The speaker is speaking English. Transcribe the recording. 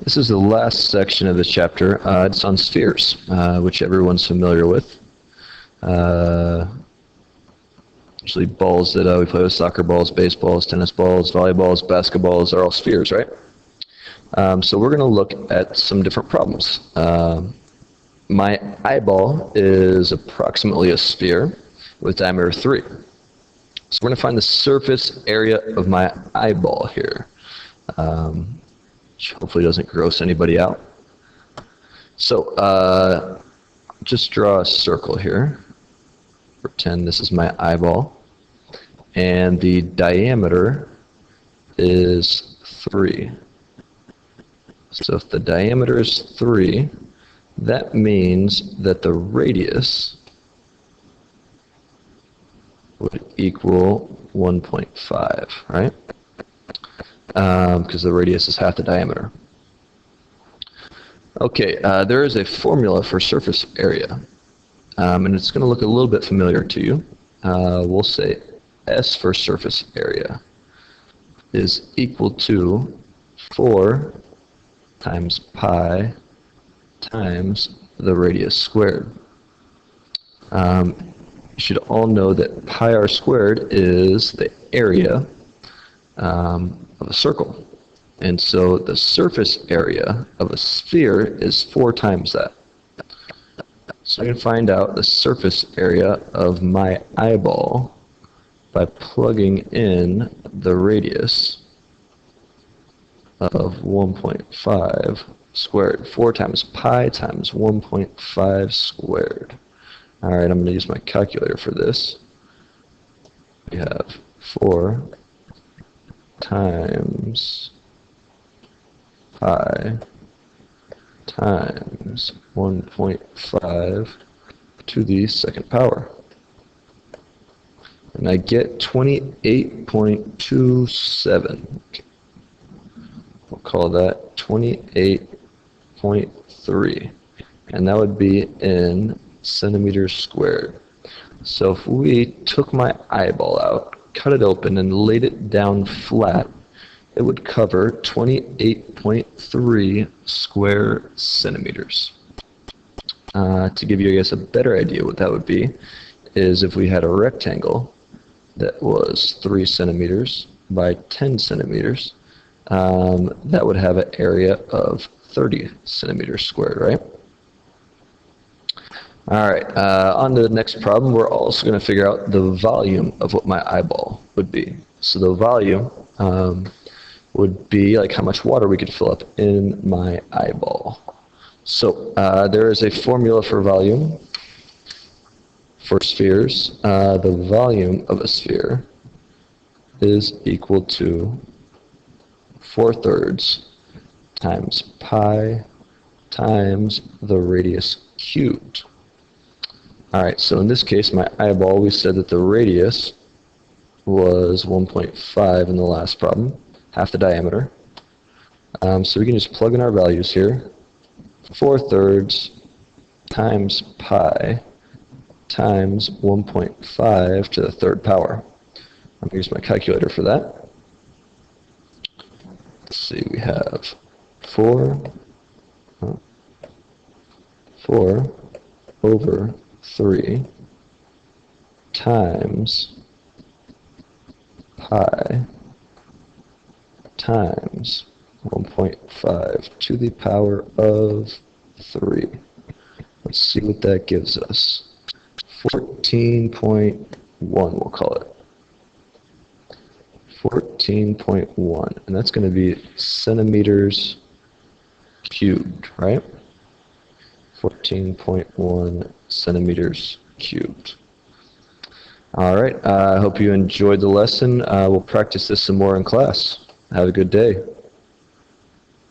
This is the last section of this chapter. It's on spheres, which everyone's familiar with. Usually balls that we play with: soccer balls, baseballs, tennis balls, volleyballs, basketballs are all spheres, right? So we're going to look at some different problems. My eyeball is approximately a sphere with diameter 3. So we're going to find the surface area of my eyeball here, which hopefully doesn't gross anybody out. So just draw a circle here. Pretend this is my eyeball, and the diameter is 3. So if the diameter is 3, that means that the radius would equal 1.5, right? Because the radius is half the diameter. Okay, there is a formula for surface area, and it's going to look a little bit familiar to you. We'll say S for surface area is equal to 4 times pi times the radius squared. You should all know that pi r squared is the area of a circle. And so the surface area of a sphere is 4 times that. So I can find out the surface area of my eyeball by plugging in the radius of 1.5 squared. 4 times pi times 1.5 squared. All right, I'm going to use my calculator for this. We have 4 times pi times 1.5 to the second power. And I get 28.27. We'll call that 28.3. And that would be in centimeters squared. So if we took my eyeball out, cut it open, and laid it down flat, it would cover 28.3 square centimeters. To give you, I guess, a better idea what that would be, is if we had a rectangle that was 3 centimeters by 10 centimeters, that would have an area of 30 centimeters squared, right? All right, on to the next problem. We're also going to figure out the volume of what my eyeball would be. So the volume would be like how much water we could fill up in my eyeball. So there is a formula for volume for spheres. The volume of a sphere is equal to 4/3 times pi times the radius cubed. All right, so in this case, my eyeball, we said that the radius was 1.5 in the last problem, half the diameter. So we can just plug in our values here. 4/3 times pi times 1.5 to the third power. I'm going to use my calculator for that. Let's see, we have 4 over 3 times pi times 1.5 to the power of 3. Let's see what that gives us. 14.1, we'll call it. 14.1, and that's going to be centimeters cubed, right? 14.1 centimeters cubed. All right, I hope you enjoyed the lesson. We'll practice this some more in class. Have a good day.